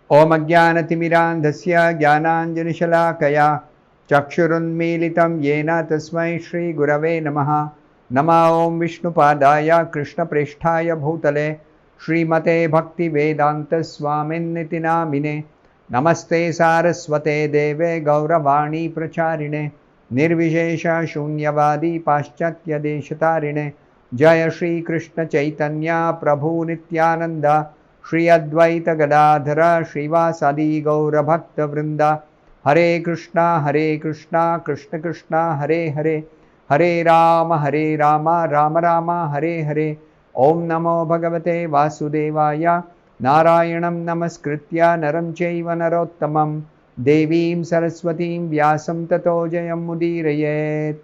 Om Ajnanatimirandhasya Jnananjanishalaakaya Chakshurunmilitam Yena Tasmai Shri Gurave Namaha. Nama Om Vishnupadaya Krishna Presthaya Bhutale Srimate Bhaktivedanta Swaminiti Namine. Namaste Saraswate Deve Gauravani Pracharine Nirvishesha Shunyavadi Paschatya Deshatarine. Jaya Shri Krishna Chaitanya Prabhu Nityananda Shri Advaita Gadadhara Srivasadi Gaura Bhakta Vrinda. Hare Krishna Krishna Krishna Hare Hare Hare Rama Rama Rama Hare Hare. Om Namo Bhagavate Vasudevaya Narayanam Namaskritya Naram Chaiva Narottamam Devim Saraswatim Vyasam Tato Jayam Mudirayet.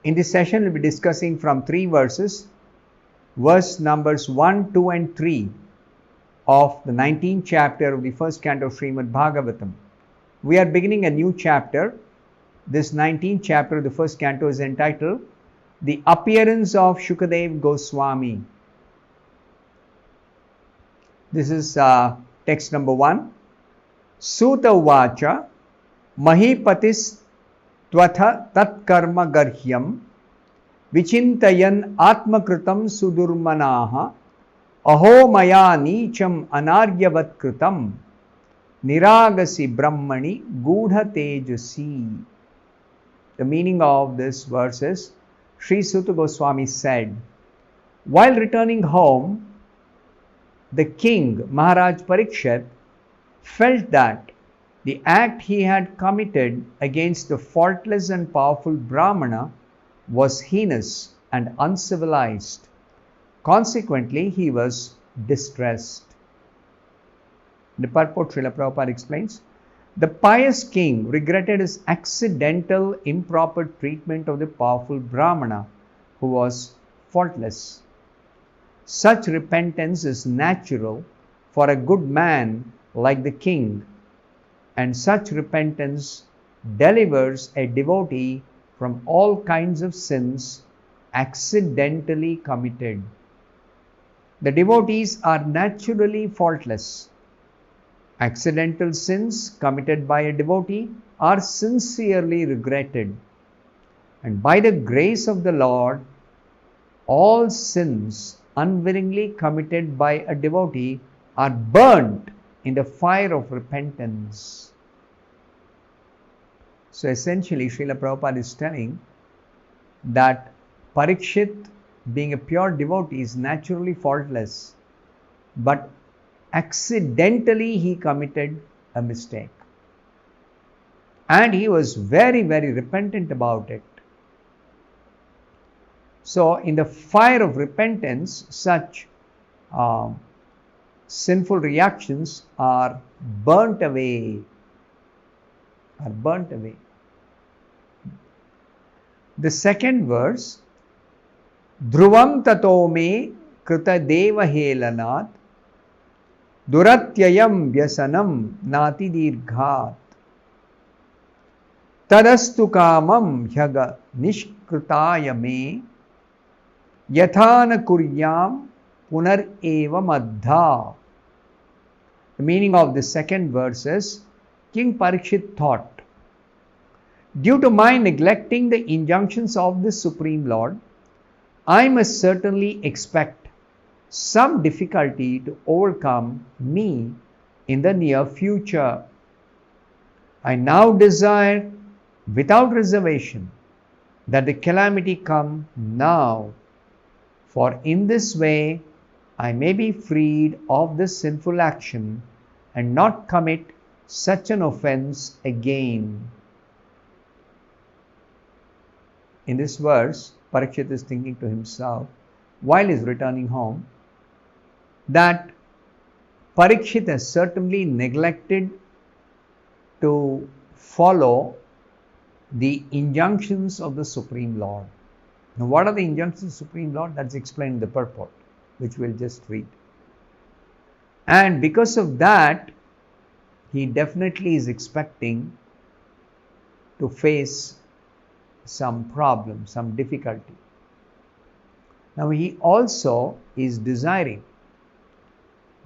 In this session we will be discussing from 3 verses. Verse numbers 1, 2 and 3 of the 19th chapter of the first canto of Srimad Bhagavatam. We are beginning a new chapter. This 19th chapter of the first canto is entitled The Appearance of Shukadev Goswami. This is text number 1. Suta Vacha Mahipatis Twatha Tat Karma Garhyam Vichintayan Atmakritam Sudurmanaha Aho Maya Nicham Anaryavat Kritam Niragasi Brahmani Gudha Tejasi. The meaning of this verse is, Sri Suta Goswami said, while returning home, the king Maharaja Parikshit felt that the act he had committed against the faultless and powerful Brahmana was heinous and uncivilized. Consequently, he was distressed. The purport Srila Prabhupada explains, the pious king regretted his accidental improper treatment of the powerful Brahmana who was faultless. Such repentance is natural for a good man like the king, and such repentance delivers a devotee from all kinds of sins accidentally committed. The devotees are naturally faultless. Accidental sins committed by a devotee are sincerely regretted. And by the grace of the Lord, all sins unwillingly committed by a devotee are burnt in the fire of repentance. So essentially, Srila Prabhupada is telling that Parikshit, being a pure devotee, is naturally faultless, but accidentally he committed a mistake. And he was very, very repentant about it. So in the fire of repentance, such sinful reactions are burnt away. The second verse, Dhruvam tato me krita deva helanat duratyayam vyasanam nati dirghat tadastu kamam hyaga nishkritaya me yathana kuryam punar eva madha. The meaning of the second verse is, King Parikshit thought, due to my neglecting the injunctions of the Supreme Lord, I must certainly expect some difficulty to overcome me in the near future. I now desire without reservation that the calamity come now, for in this way I may be freed of this sinful action and not commit such an offense again. In this verse, Parikshit is thinking to himself, while he is returning home, that Parikshit has certainly neglected to follow the injunctions of the Supreme Lord. Now, what are the injunctions of the Supreme Lord? That's explained in the purport, which we'll just read. And because of that, he definitely is expecting to face some problem, some difficulty. Now he also is desiring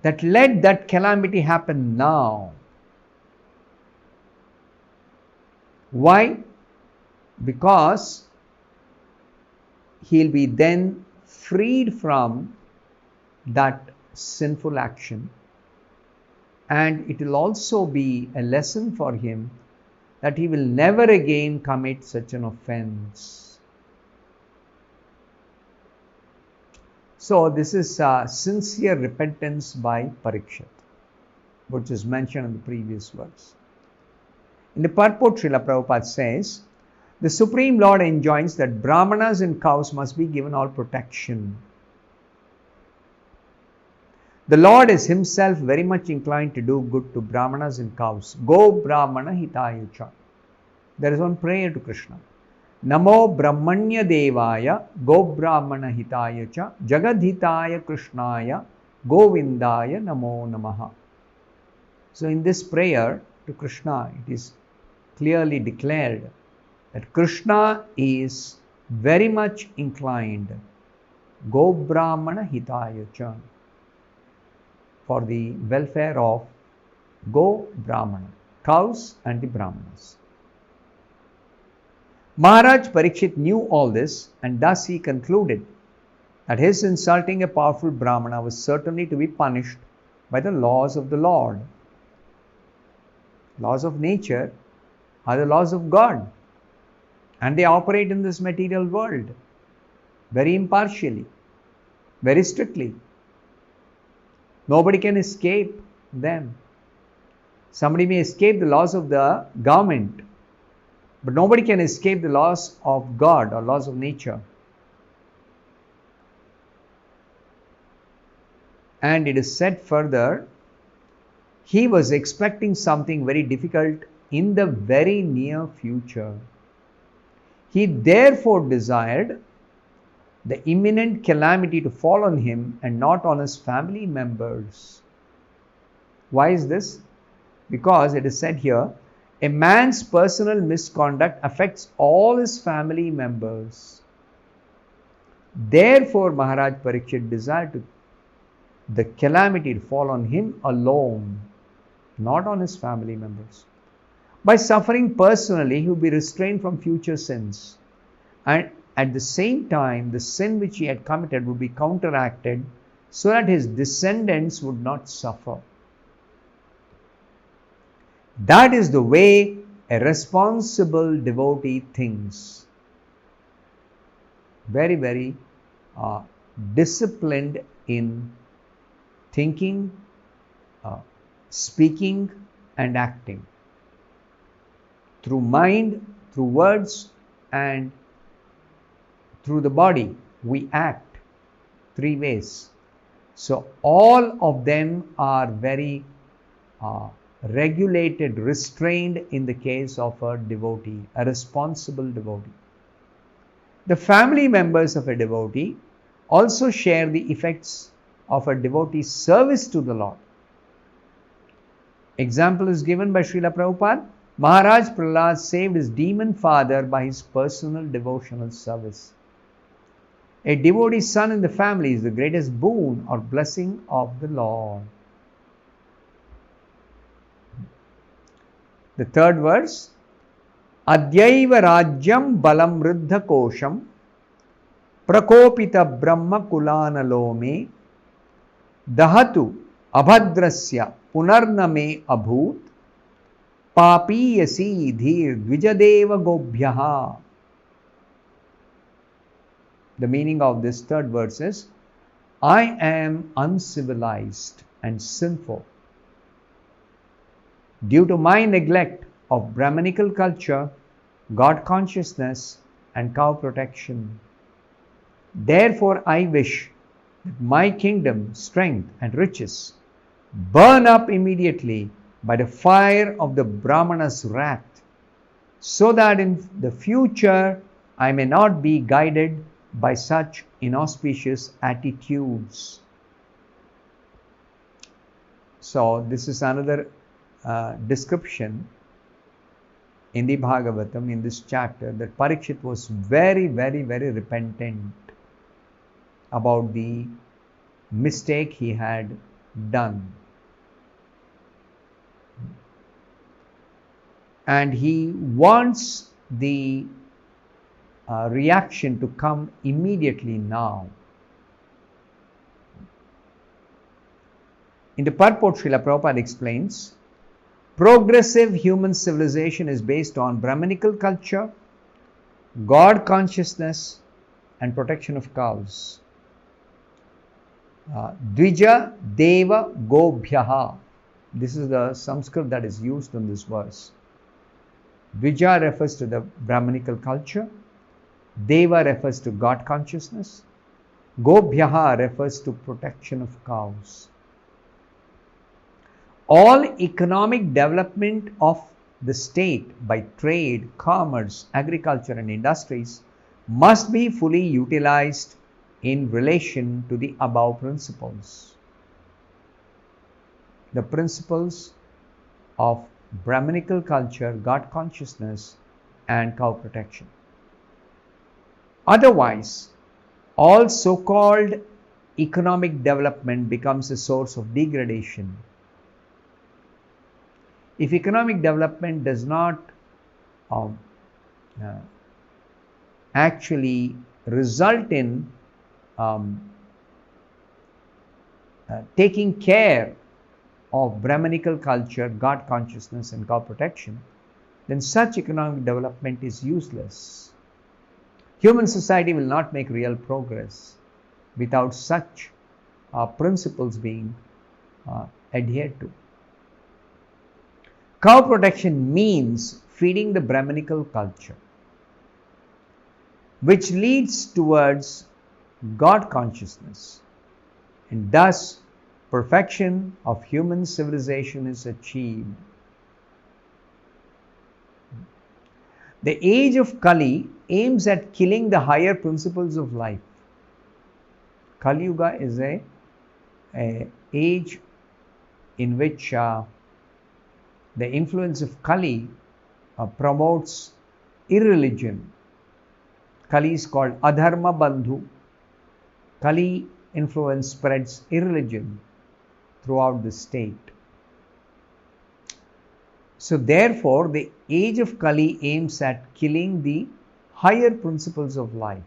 that let that calamity happen now. Why? Because he'll be then freed from that sinful action, and it will also be a lesson for him that he will never again commit such an offense. So this is sincere repentance by Parikshit, which is mentioned in the previous verse. In the purport, Srila Prabhupada says, the Supreme Lord enjoins that Brahmanas and cows must be given all protection. The Lord is himself very much inclined to do good to Brahmanas and cows. Go Brahmana Hitayacha. There is one prayer to Krishna. Namo Brahmanya Devaya Go Brahmana Hitayacha Jagadhitaya Krishnaya Govindaya Namo Namaha. So in this prayer to Krishna, it is clearly declared that Krishna is very much inclined Go Brahmana Hitayacha, for the welfare of Go Brahmana, cows and the Brahmanas. Maharaja Parikshit knew all this, and thus he concluded that his insulting a powerful Brahmana was certainly to be punished by the laws of the Lord. Laws of nature are the laws of God, and they operate in this material world very impartially, very strictly. Nobody can escape them. Somebody may escape the laws of the government, but nobody can escape the laws of God or laws of nature. And it is said further, he was expecting something very difficult in the very near future. He therefore desired the imminent calamity to fall on him and not on his family members. Why is this? Because it is said here, a man's personal misconduct affects all his family members. Therefore, Maharaj Parikshit desired the calamity to fall on him alone, not on his family members. By suffering personally, he would be restrained from future sins. And at the same time, the sin which he had committed would be counteracted so that his descendants would not suffer. That is the way a responsible devotee thinks. Very, very disciplined in thinking, speaking and acting. Through mind, through words and through the body, we act 3 ways. So all of them are very regulated, restrained in the case of a devotee, a responsible devotee. The family members of a devotee also share the effects of a devotee's service to the Lord. Example is given by Srila Prabhupada. Maharaj Prahlad saved his demon father by his personal devotional service. A devotee's son in the family is the greatest boon or blessing of the Lord. The third verse, Adyaiva Rajyam Balam Riddha Kosham Prakopita Brahma Kulanalome Dahatu Abhadrasya Punarname Abhut Papiyasi Dhir Dvijadeva Gobhyaha. The meaning of this third verse is, I am uncivilized and sinful. Due to my neglect of Brahmanical culture, God consciousness and cow protection. Therefore, I wish that my kingdom, strength and riches burn up immediately by the fire of the Brahmana's wrath, so that in the future I may not be guided by such inauspicious attitudes. So this is another description in the Bhagavatam, in this chapter, that Parikshit was very, very, very repentant about the mistake he had done. And he wants the reaction to come immediately now. In the purport, Srila Prabhupada explains, progressive human civilization is based on Brahminical culture, God consciousness, and protection of cows. Dvija Deva Gobhyaha. This is the Sanskrit that is used in this verse. Dvija refers to the Brahminical culture. Deva refers to God consciousness. Gobhyaha refers to protection of cows. All economic development of the state by trade, commerce, agriculture and industries must be fully utilized in relation to the above principles. The principles of Brahminical culture, God consciousness and cow protection. Otherwise, all so-called economic development becomes a source of degradation. If economic development does not actually result in taking care of Brahminical culture, God consciousness and cow protection, then such economic development is useless. Human society will not make real progress without such principles being adhered to. Cow protection means feeding the Brahminical culture, which leads towards God consciousness, and thus perfection of human civilization is achieved. The age of Kali aims at killing the higher principles of life. Kali Yuga is a age in which the influence of Kali promotes irreligion. Kali is called Adharma Bandhu. Kali influence spreads irreligion throughout the state. So therefore, the age of Kali aims at killing the higher principles of life.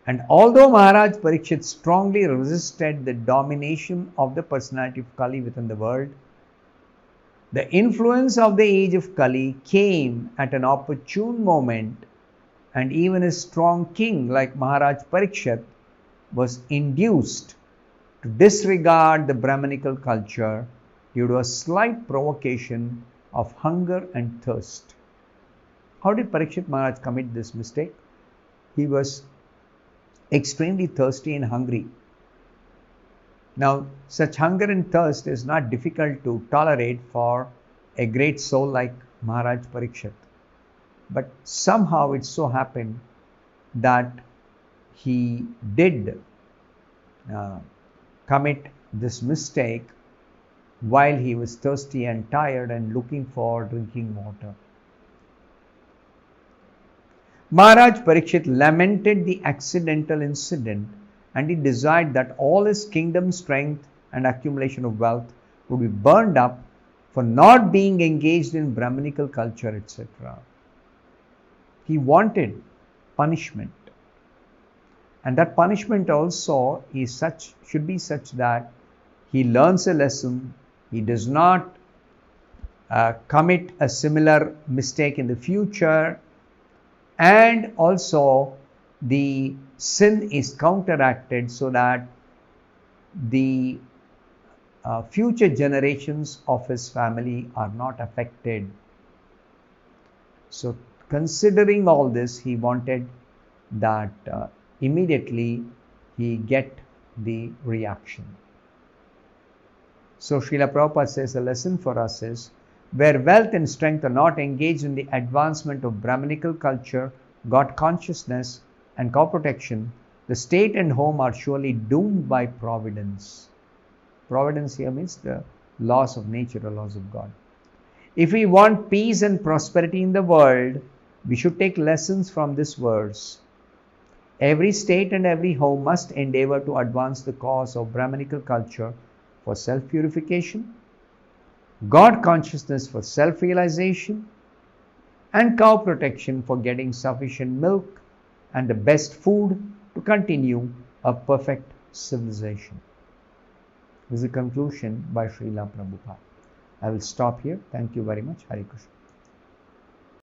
And although Maharaja Parikshit strongly resisted the domination of the personality of Kali within the world, the influence of the age of Kali came at an opportune moment, and even a strong king like Maharaja Parikshit was induced to disregard the Brahminical culture due to a slight provocation of hunger and thirst. How did Parikshit Maharaj commit this mistake? He was extremely thirsty and hungry. Now, such hunger and thirst is not difficult to tolerate for a great soul like Maharaj Parikshit. But somehow it so happened that he did commit this mistake while he was thirsty and tired and looking for drinking water. Maharaj Parikshit lamented the accidental incident, and he desired that all his kingdom strength and accumulation of wealth would be burned up for not being engaged in Brahminical culture, etc. He wanted punishment, and that punishment also is should be such that he learns a lesson, he does not commit a similar mistake in the future, and also the sin is counteracted so that the future generations of his family are not affected. So considering all this, he wanted that immediately he get the reaction. So Srila Prabhupada says the lesson for us is, where wealth and strength are not engaged in the advancement of Brahminical culture, God consciousness and cow protection, the state and home are surely doomed by providence. Providence here means the laws of nature or laws of God. If we want peace and prosperity in the world, we should take lessons from this verse. Every state and every home must endeavor to advance the cause of Brahminical culture, for self-purification, God consciousness for self-realization, and cow protection for getting sufficient milk and the best food to continue a perfect civilization. This is a conclusion by Srila Prabhupada. I will stop here. Thank you very much. Hare Krishna.